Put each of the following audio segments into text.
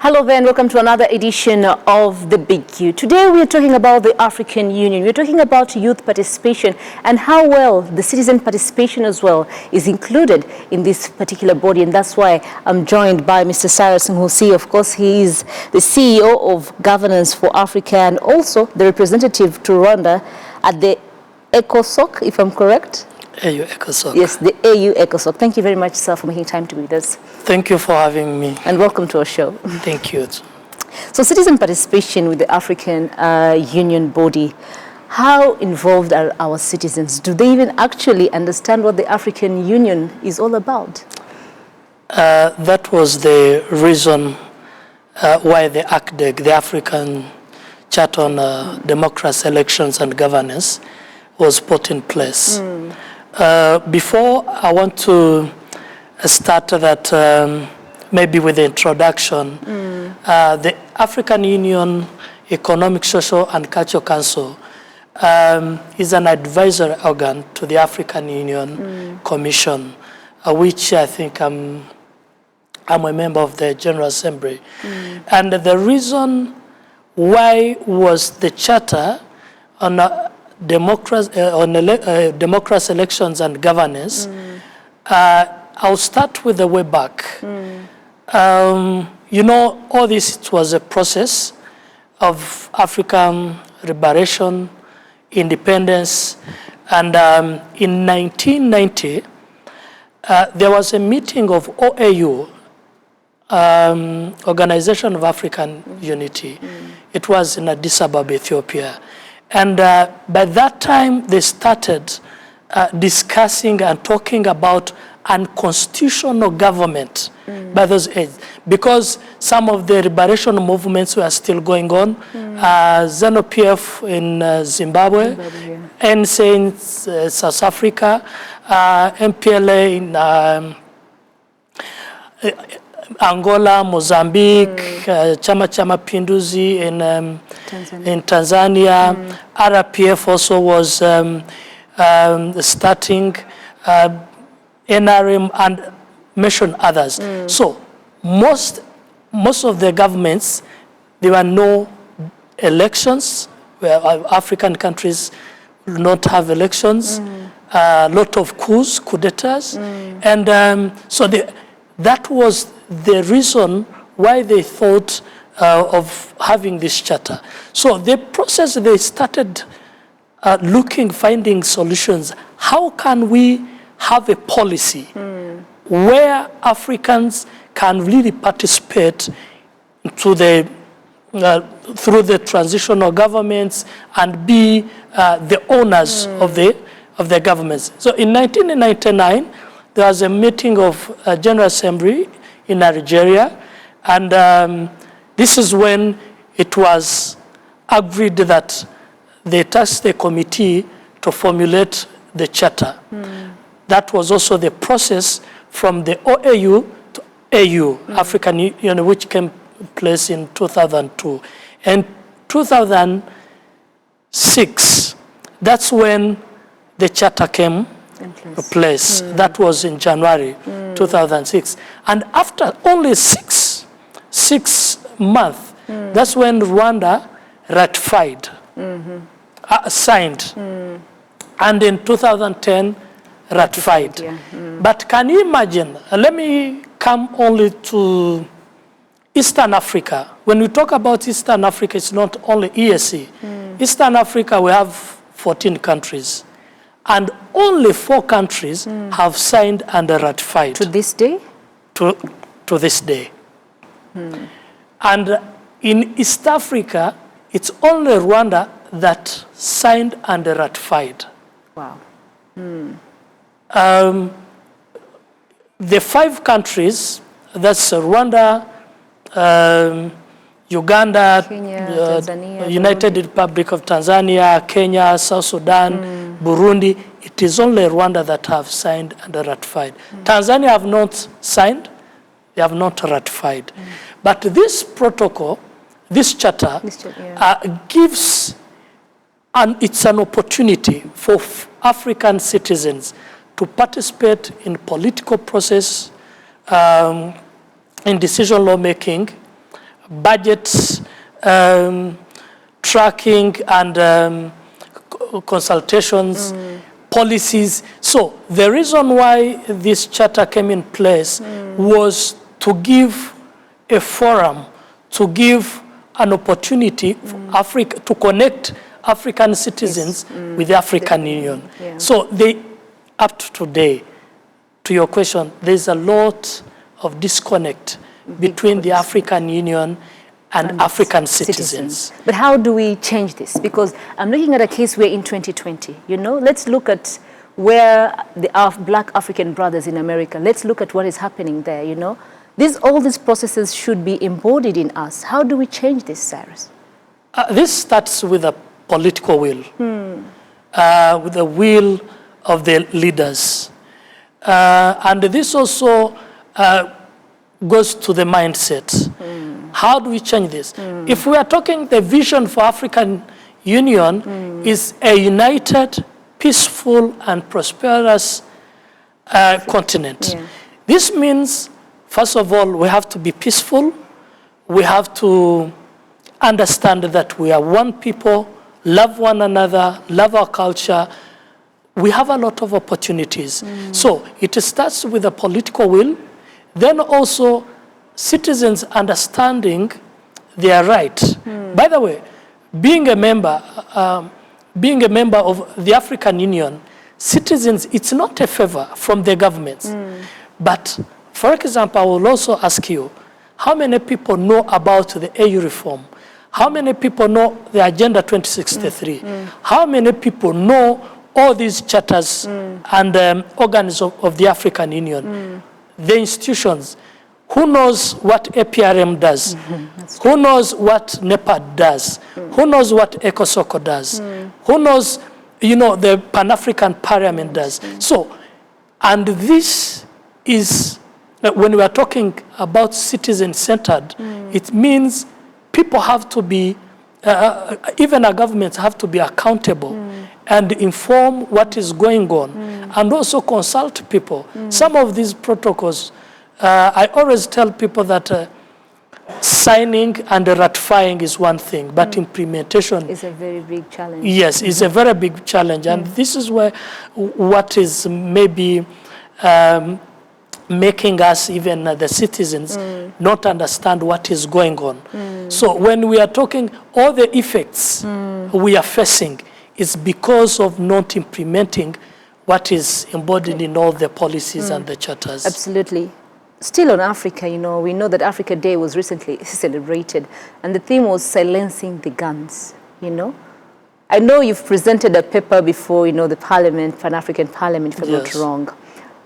Hello there and welcome to another edition of The Big Q. Today we are talking about the African Union. We're talking about youth participation and how well the citizen participation as well is included in this particular body. And that's why I'm joined by Mr. Cyrus Nhusi. Of course, he is the CEO of Governance for Africa and also the representative to Rwanda at the ECOSOC, if I'm correct. AU ECOSOC. Yes, the AU ECOSOC. Thank you very much, sir, for making time to be with us. Thank you for having me. And welcome to our show. Thank you. So citizen participation with the African Union body, how involved are our citizens? Do they even actually understand what the African Union is all about? That was the reason why the ACDEG, the African Charter on Democracy, Elections and Governance, was put in place. Before, I want to start that maybe with the introduction. The African Union Economic, Social and Cultural Council is an advisory organ to the African Union Commission, which I think I'm a member of the General Assembly. And the reason why was the Charter on democracy, elections and governance. I'll start with the way back. You know, all this, it was a process of African liberation, independence, and in 1990, there was a meeting of OAU, Organization of African Unity. It was in Addis Ababa, Ethiopia. And by that time, they started discussing and talking about unconstitutional government by those age, because some of the liberation movements were still going on. ZANU-PF in Zimbabwe, ANC in South Africa, MPLA in Angola, Mozambique, Chama Cha Mapinduzi in Tanzania. RPF also was starting, NRM, and mention others. So most of the governments, there were no elections, where African countries do not have elections, a lot of coups, coup d'etats, and so that was the reason why they thought of having this charter. So the process, they started finding solutions. How can we have a policy where Africans can really participate to through the transitional governments and be the owners of the governments? So in 1999, there was a meeting of General Assembly in Nigeria, and this is when it was agreed that they tasked the committee to formulate the charter. That was also the process from the OAU to AU, African Union, which came place in 2002. And 2006, that's when the charter came in place. That was in January 2006. And after only six months, that's when Rwanda ratified, signed, and in 2010 ratified. But can you imagine, let me come only to Eastern Africa. When we talk about Eastern Africa, it's not only EAC. Eastern Africa, we have 14 countries. And only 4 countries have signed and ratified. To this day? To this day. And in East Africa, it's only Rwanda that signed and ratified. Wow. The 5 countries, that's Rwanda, Uganda, Kenya, Tanzania, United Republic of Tanzania, Kenya, South Sudan, Burundi, it is only Rwanda that have signed and ratified. Tanzania have not signed, they have not ratified. But this protocol, this charter, gives, and it's an opportunity for African citizens to participate in political process, in decision lawmaking, budgets, tracking and consultations, policies. So the reason why this charter came in place was to give a forum, to give an opportunity for Africa to connect African citizens with the African Union. Yeah. So up to today, to your question, there's a lot of disconnect between the African Union and African citizens. But how do we change this? Because I'm looking at a case where in 2020, let's look at where the Black African brothers in America, let's look at what is happening there, all these processes should be embodied in us. How do we change this, Cyrus? This starts with a political will, with the will of the leaders. And this also goes to the mindset. How do we change this? If we are talking the vision for African Union is a united, peaceful, and prosperous continent. Yeah. This means, first of all, we have to be peaceful. We have to understand that we are one people, love one another, love our culture. We have a lot of opportunities. So it starts with a political will, then also citizens understanding their right. By the way, being a member of the African Union, citizens, it's not a favor from the governments. But, for example, I will also ask you, how many people know about the AU reform? How many people know the Agenda 2063? How many people know all these charters and organs of the African Union? The institutions. Who knows what APRM does? Who knows what NEPAD does? Who knows what ECOSOCO does? Who knows, the Pan-African Parliament does? So, and this is, when we are talking about citizen-centered, it means people have to be, even our governments have to be accountable and inform what is going on, and also consult people. Some of these protocols, I always tell people that signing and ratifying is one thing, but implementation is a very big challenge. Yes, it's a very big challenge, and this is where what is maybe making us, even the citizens, not understand what is going on. So when we are talking, all the effects we are facing is because of not implementing what is embodied in all the policies and the charters. Absolutely. Still on Africa, we know that Africa Day was recently celebrated, and the theme was silencing the guns, I know you've presented a paper before, the Parliament, Pan-African Parliament, if I'm not wrong.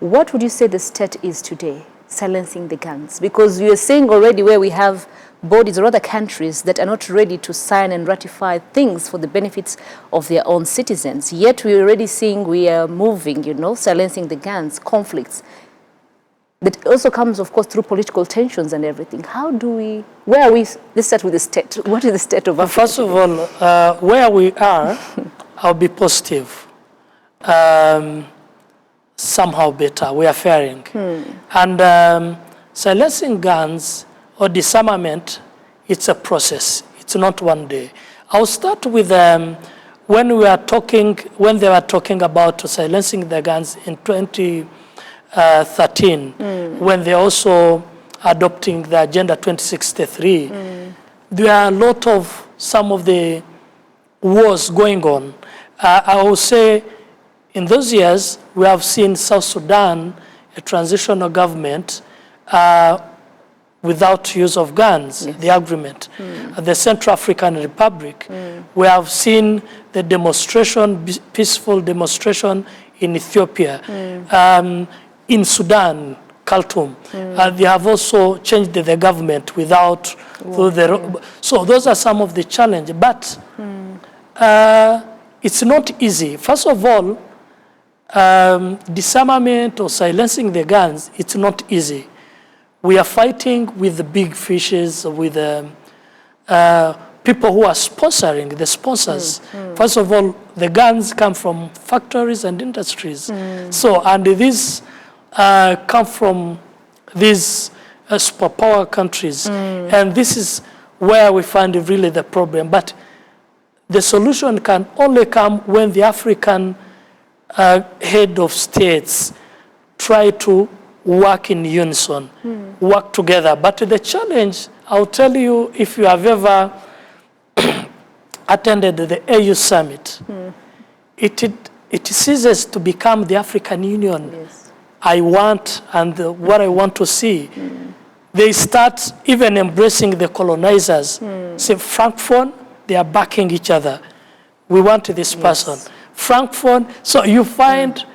What would you say the state is today, silencing the guns? Because you are saying already where we have bodies or other countries that are not ready to sign and ratify things for the benefits of their own citizens. Yet we're already seeing we are moving, silencing the guns, conflicts. That also comes, of course, through political tensions and everything. Where are we? Let's start with the state. What is the state of Africa? First of all, where we are, I'll be positive. Somehow better, we are faring. And silencing guns or disarmament, it's a process. It's not one day. I'll start with when they were talking about silencing the guns in 2013, when they're also adopting the Agenda 2063, there are a lot of some of the wars going on. I will say in those years, we have seen South Sudan, a transitional government, without use of guns, the agreement. The Central African Republic, we have seen the demonstration, peaceful demonstration in Ethiopia. In Sudan, Khartoum, they have also changed the government without, so those are some of the challenges. But it's not easy. First of all, disarmament or silencing the guns, it's not easy. We are fighting with the big fishes, with people who are sponsoring, the sponsors. First of all, the guns come from factories and industries. So, and these come from these superpower countries. And this is where we find really the problem. But the solution can only come when the African head of states try to work in unison, work together. But the challenge, I'll tell you, if you have ever attended the AU summit, it ceases to become the African Union. Yes. I want and what I want to see. They start even embracing the colonizers. Say, Francophone, they are backing each other. We want this person. Francophone, so you find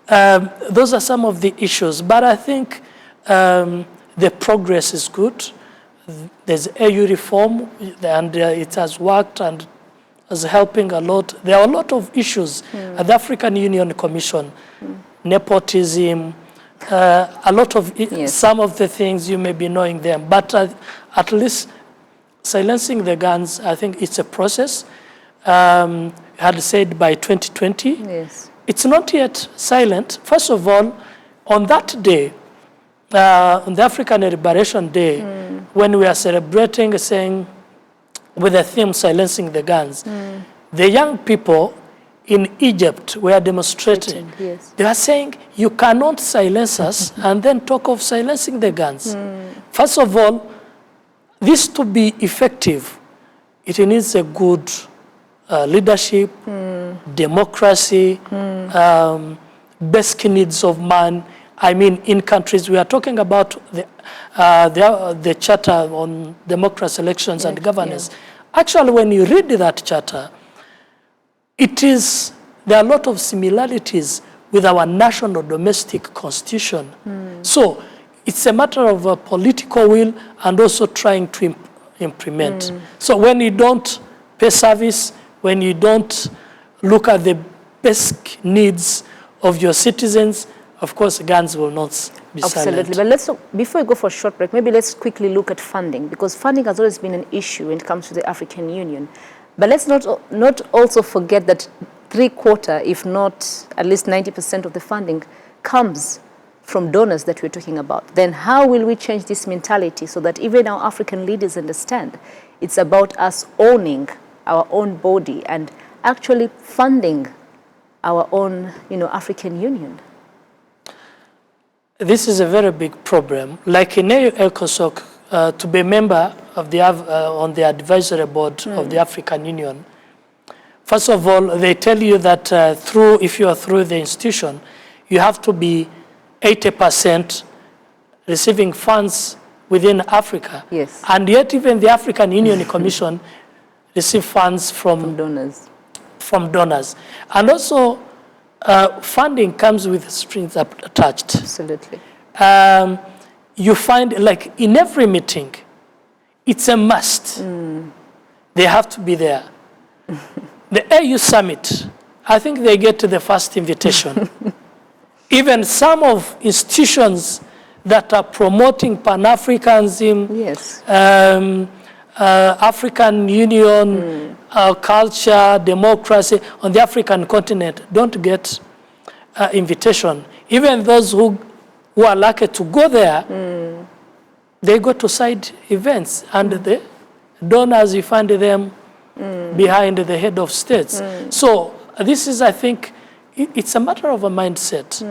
those are some of the issues. But I think the progress is good. There's AU reform, and it has worked and is helping a lot. There are a lot of issues at the African Union Commission, nepotism, a lot of some of the things you may be knowing them. But at least silencing the guns, I think it's a process. Had said by 2020. Yes. It's not yet silent. First of all, on that day, on the African Liberation Day, when we are celebrating, saying, with the theme silencing the guns, the young people in Egypt were demonstrating. Yes. They are saying, you cannot silence us and then talk of silencing the guns. First of all, this to be effective, it needs a good leadership, democracy, basic needs of man. I mean, in countries, we are talking about the Charter on Democracy, Elections, and Governance. Actually, when you read that charter, there are a lot of similarities with our national domestic constitution. So it's a matter of political will and also trying to implement. So when you don't pay service, when you don't look at the basic needs of your citizens, of course, guns will not be silent. But before we go for a short break, maybe let's quickly look at funding, because funding has always been an issue when it comes to the African Union. But let's not also forget that 3/4, if not at least 90% of the funding comes from donors that we're talking about. Then how will we change this mentality so that even our African leaders understand it's about us owning our own body and actually funding our own, African Union? This is a very big problem. Like in ECOSOC, to be a member of on the advisory board of the African Union, first of all, they tell you that if you are through the institution, you have to be 80% receiving funds within Africa. Yes. And yet even the African Union Commission receive funds from donors. And also, funding comes with strings attached. Absolutely. You find, like, in every meeting, it's a must. They have to be there. The AU summit, I think they get to the first invitation. Even some of institutions that are promoting Pan-Africanism, yes. African Union, culture, democracy on the African continent don't get invitation. Even those who are lucky to go there, they go to side events, and the donors, you find them behind the head of states. So this is, I think, it's a matter of a mindset.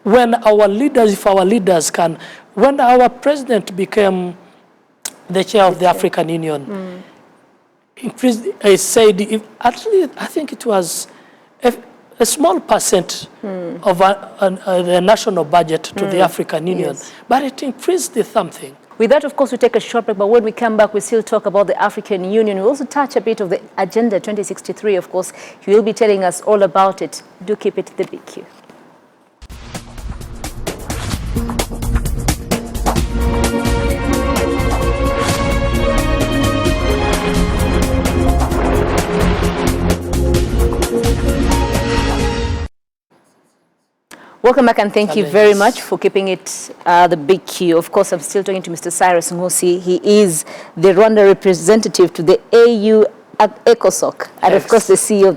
When our leaders, when our president became the chair of the African Union, said, actually, I think it was a small percent of the national budget to the African Union, but it increased something. With that, of course, we take a short break, but when we come back, we still talk about the African Union. We also touch a bit of the Agenda 2063, of course. He will be telling us all about it. Do keep it the BQ. Welcome back, and thank you very much for keeping it the big Q. Of course, I'm still talking to Mr. Cyrus Ngosi. He is the Rwanda representative to the AU ECOSOC, and of course the CEO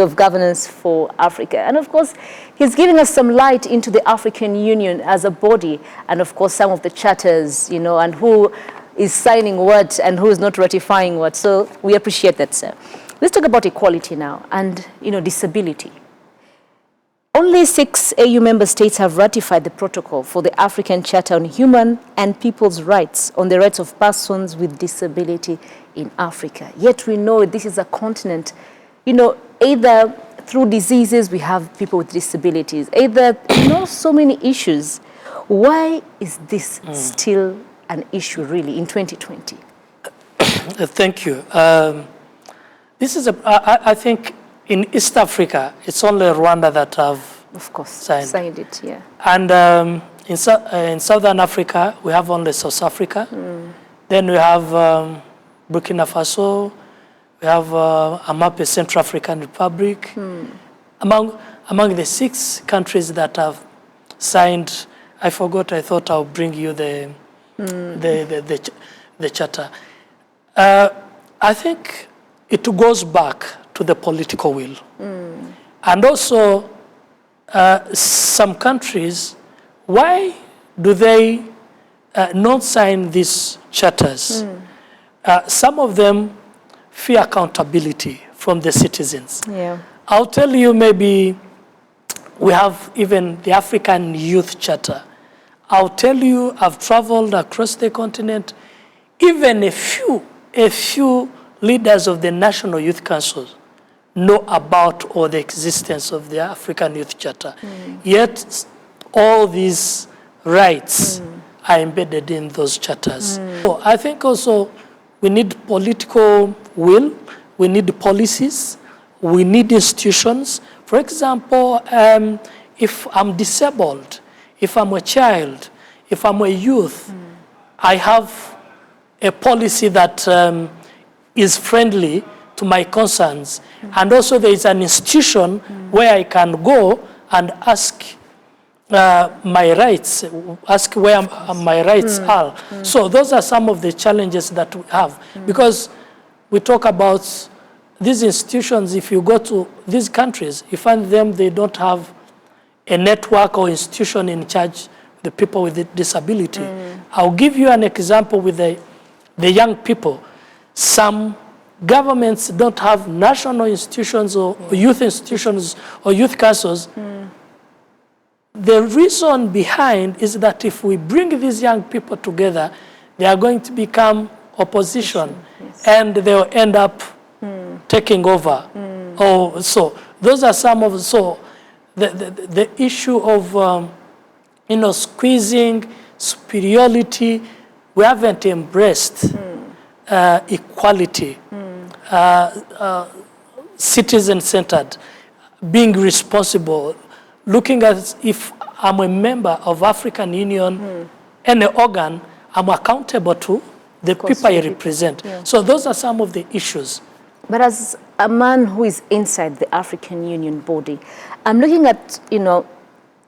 of Governance for Africa. And of course, he's giving us some light into the African Union as a body, and of course some of the charters, and who is signing what and who is not ratifying what. So we appreciate that, sir. Let's talk about equality now and, disability. Only 6 AU member states have ratified the protocol for the African Charter on Human and People's Rights on the rights of persons with disability in Africa. Yet we know this is a continent, either through diseases we have people with disabilities, either, so many issues. Why is this still an issue really in 2020? Thank you. This is I think in East Africa, it's only Rwanda that have signed it, yeah. And in Southern Africa, we have only South Africa. Then we have Burkina Faso, we have Amape, Central African Republic. Among the 6 countries that have signed, I forgot, I thought I'll bring you the charter. I think it goes back to the political will. And also, some countries, why do they not sign these charters? Some of them fear accountability from the citizens. Yeah. I'll tell you, maybe we have even the African Youth Charter. I'll tell you, I've traveled across the continent. Even a few leaders of the National Youth Councils know about or the existence of the African Youth Charter. Yet all these rights are embedded in those charters. So I think also we need political will, we need policies, we need institutions. For example, if I'm disabled, if I'm a child, if I'm a youth, I have a policy that is friendly to my concerns. And also there is an institution where I can go and ask my rights, ask where my rights are. So those are some of the challenges that we have. Because we talk about these institutions, if you go to these countries, you find them, they don't have a network or institution in charge of the people with disability. I'll give you an example with the young people. Some governments don't have national institutions or youth institutions or youth councils. The reason behind is that if we bring these young people together, they are going to become opposition, and they'll end up taking over. So those are some of the issue of squeezing superiority. We haven't embraced equality, citizen-centered, being responsible, looking at if I'm a member of African Union, any organ, I'm accountable to the people I represent. Yeah. So those are some of the issues. But as a man who is inside the African Union body, I'm looking at,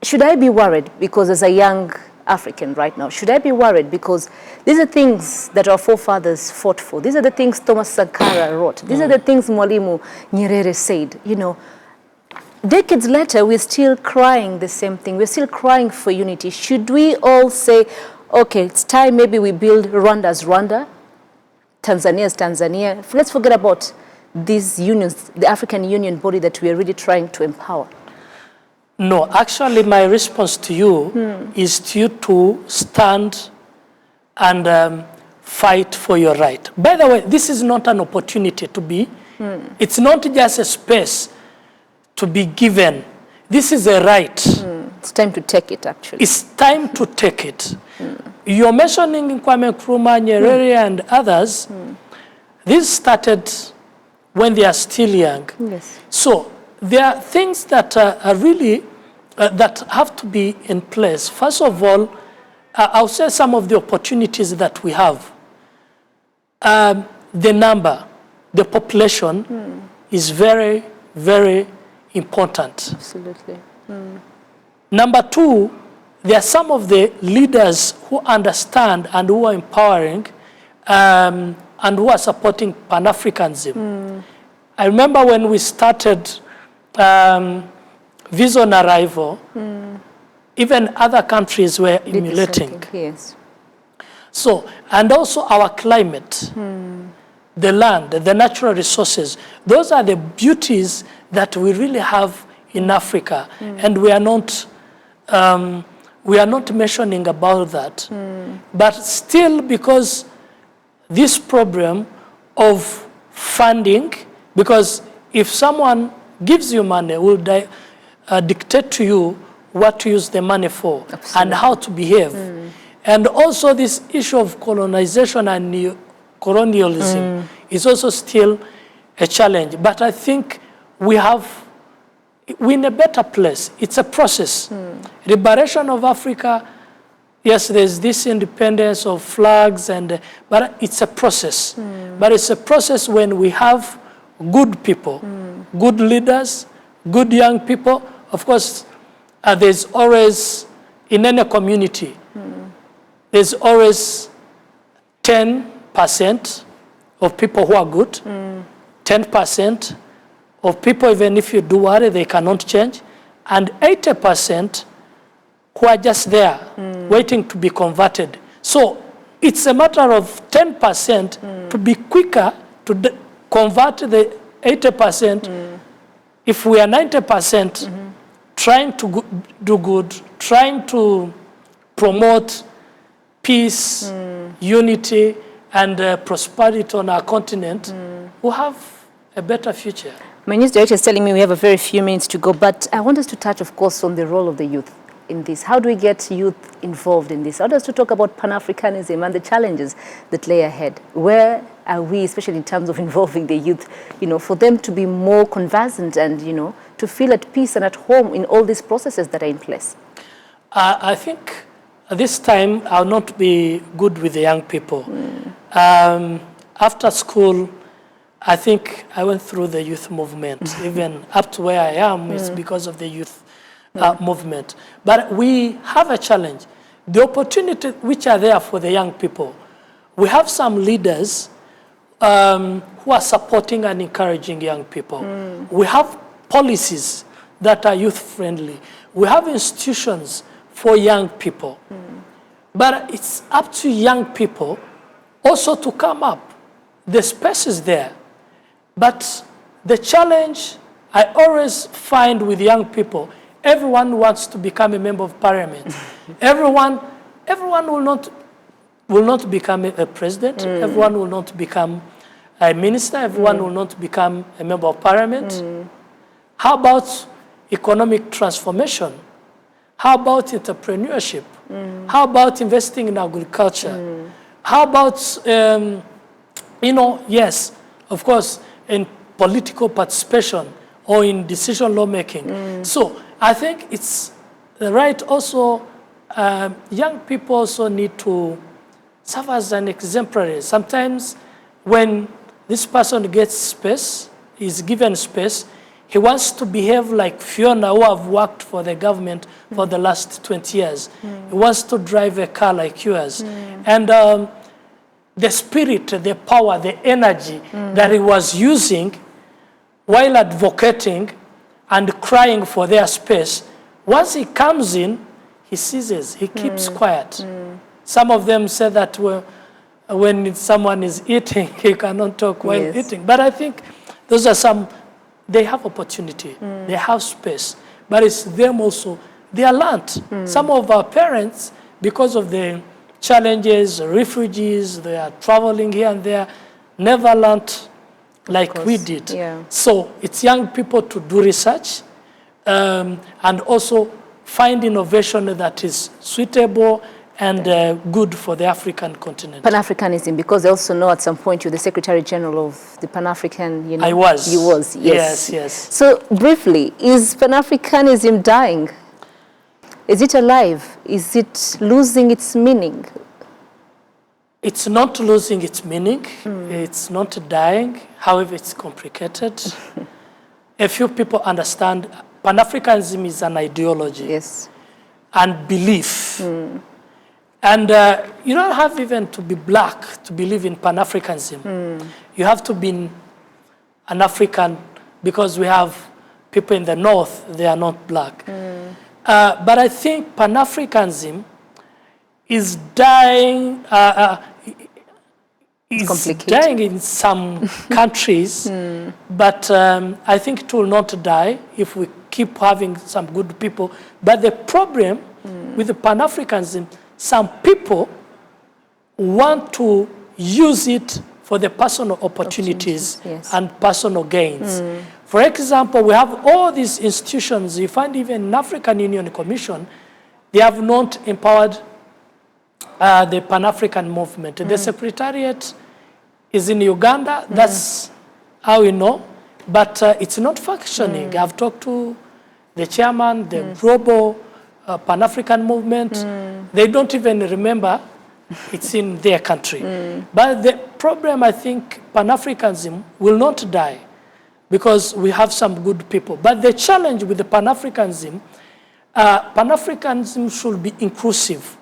should I be worried because as a young African right now, should I be worried because these are things that our forefathers fought for. These are the things Thomas Sankara wrote. These are the things Mwalimu Nyerere said. Decades later, we're still crying the same thing. We're still crying for unity. Should we all say, okay, it's time maybe we build Rwanda as Rwanda, Tanzania as Tanzania. Let's forget about these unions, the African Union body that we are really trying to empower. No, actually my response to you is to you to stand and fight for your right. By the way, this is not an opportunity to be. It's not just a space to be given. This is a right. It's time to take it, actually. It's time to take it. You're mentioning Kwame Nkrumah, Nyerere, and others. This started when they are still young. Yes. So there are things that are really, that have to be in place. First of all, I'll say some of the opportunities that we have. The number, the population is very, very important. Absolutely. Number two, there are some of the leaders who understand and who are empowering and who are supporting Pan-Africanism. I remember when we started Visa on Arrival, even other countries were emulating. Yes. So, and also our climate, the land, the natural resources, those are the beauties that we really have in Africa, and we are not mentioning about that. But still, because this problem of funding, because if someone gives you money, will dictate to you what to use the money for. Absolutely. And how to behave. And also this issue of colonization and colonialism is also still a challenge. But I think we're in a better place. It's a process. Liberation of Africa, yes, there's this independence of flags, but it's a process. But it's a process when we have good people, good leaders, good young people. Of course, there's always, in any community, there's always 10% of people who are good, 10% of people, even if you do what, they cannot change, and 80% who are just there, waiting to be converted. So it's a matter of 10% to be quicker to convert the 80%. If we are 90% trying to do good, trying to promote peace, unity, and prosperity on our continent, we'll have a better future. My news director is telling me we have a very few minutes to go, but I want us to touch, of course, on the role of the youth in this. How do we get youth involved in this? I want us to talk about Pan-Africanism and the challenges that lay ahead. Where are we, especially in terms of involving the youth, for them to be more conversant and, to feel at peace and at home in all these processes that are in place? I think this time I'll not be good with the young people. After school, I think I went through the youth movement. Even up to where I am is because of the youth movement. But we have a challenge. The opportunities which are there for the young people, we have some leaders who are supporting and encouraging young people. We have policies that are youth-friendly. We have institutions for young people. But it's up to young people also to come up. The space is there. But the challenge I always find with young people, everyone wants to become a member of parliament. Everyone will not become a president. Everyone will not become a minister. Everyone will not become a member of parliament. How about economic transformation? How about entrepreneurship? How about investing in agriculture? How about, yes, of course, in political participation or in decision lawmaking. So I think it's right also, young people also need to serve as an exemplary. Sometimes when this person gets space, is given space, he wants to behave like Fiona, who have worked for the government for the last 20 years. He wants to drive a car like yours. And the spirit, the power, the energy that he was using while advocating and crying for their space, once he comes in, he ceases, he keeps quiet. Some of them say that when someone is eating, he cannot talk while eating. But I think those are some, they have opportunity, they have space, but it's them also, they are learnt. Some of our parents, because of the challenges, refugees, they are traveling here and there, never learnt like we did. So it's young people to do research and also find innovation that is suitable and good for the African continent. Pan-Africanism, because I also know at some point you're the Secretary General of the Pan-African, I was. You was, yes. Yes. So briefly, is Pan-Africanism dying? Is it alive? Is it losing its meaning? It's not losing its meaning. It's not dying. However, it's complicated. A few people understand Pan-Africanism is an ideology and belief. And you don't have even to be black to believe in Pan-Africanism. You have to be an African, because we have people in the north, they are not black. But I think Pan-Africanism is dying. Is dying in some countries, but I think it will not die if we keep having some good people. But the problem with the Pan-Africanism, some people want to use it for the personal opportunities yes. and personal gains. For example, we have all these institutions. You find even in African Union Commission, they have not empowered the Pan-African movement. The Secretariat is in Uganda. That's how we know. But it's not functioning. I've talked to the chairman, the global Pan-African movement. They don't even remember it's in their country. But the problem, I think, Pan-Africanism will not die because we have some good people. But the challenge with the Pan-Africanism, Pan-Africanism should be inclusive,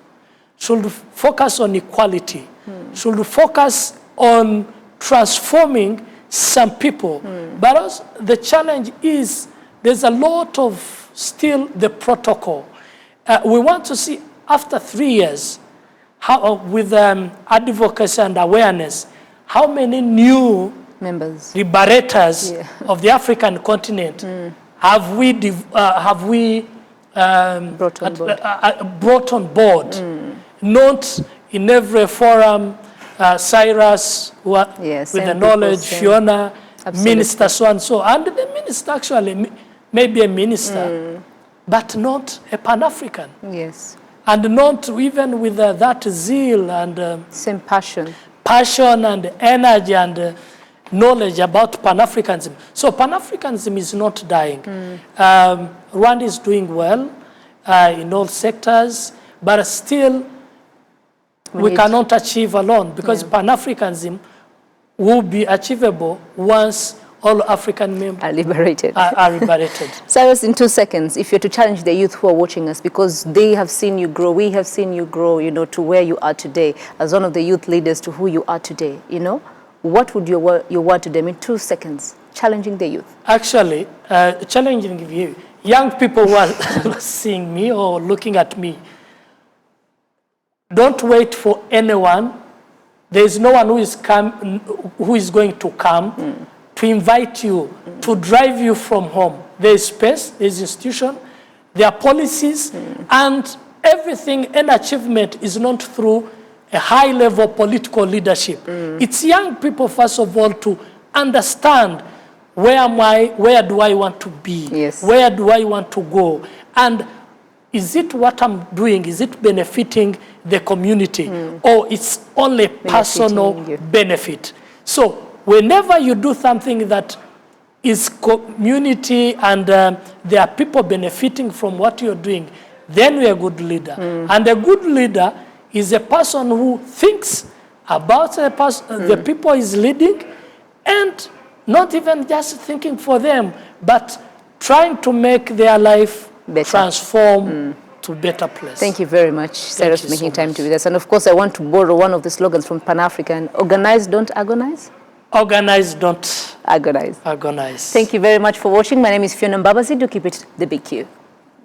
should focus on equality, should focus on transforming some people. But also the challenge is there's a lot of still the protocol. We want to see after 3 years, how, with advocacy and awareness, how many new members, liberators of the African continent have we brought on board? Not in every forum, Cyrus, with the knowledge, Fiona, minister, so and so. And the minister actually may be a minister, but not a Pan-African. Yes. And not even with that zeal and same passion and energy and knowledge about Pan-Africanism. So Pan-Africanism is not dying. Rwanda is doing well in all sectors, but still we cannot achieve alone, because Pan-Africanism will be achievable once all African members are liberated. Are liberated. Cyrus, in 2 seconds, if you're to challenge the youth who are watching us, because they have seen you grow, we have seen you grow, you know, to where you are today, as one of the youth leaders to who you are today, you know, what would your word to them in 2 seconds, challenging the youth? Actually, challenging you, young people who are seeing me or looking at me, don't wait for anyone. There is no one who is going to come to invite you, to drive you from home. There is space, there is institution, there are policies, and everything and achievement is not through a high-level political leadership. It's young people, first of all, to understand where am I, where do I want to be, where do I want to go, and is it what I'm doing, is it benefiting the community, or it's only personal benefit? So whenever you do something that is community and there are people benefiting from what you're doing, then you're a good leader. And a good leader is a person who thinks about the people he's leading, and not even just thinking for them, but trying to make their life transform to a better place. Thank you very much, Cyrus, for making time to be with us. And of course, I want to borrow one of the slogans from Pan-African: organize, don't agonize. Organize, don't agonize. Agonize. Thank you very much for watching. My name is Fiona Mbabazi. Do keep it the big Q.